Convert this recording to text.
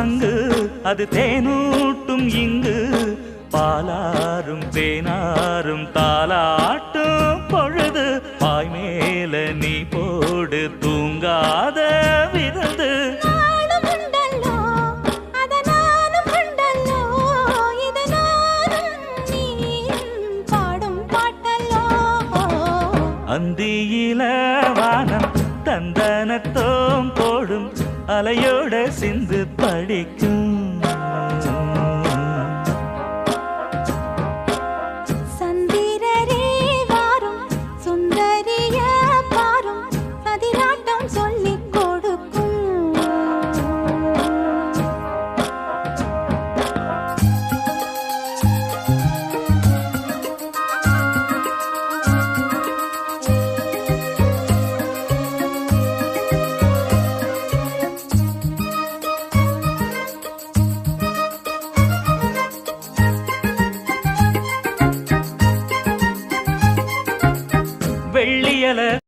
சங்கு அது தேனூட்டும் இங்கு பாலாரும் தேனாரும் தாலாட்டும் பொழுது பாய் மேல நீ போடு தூங்காத விருந்து அந்தியில வானம் தந்தனத்தோம் போடும் அலையோட சிந்து படிக்கும் சந்திரரே வாரும் சுந்தரிய பாரும் சதிராட்டம் சொல்லிக் கொடுக்கும் வெள்ளியல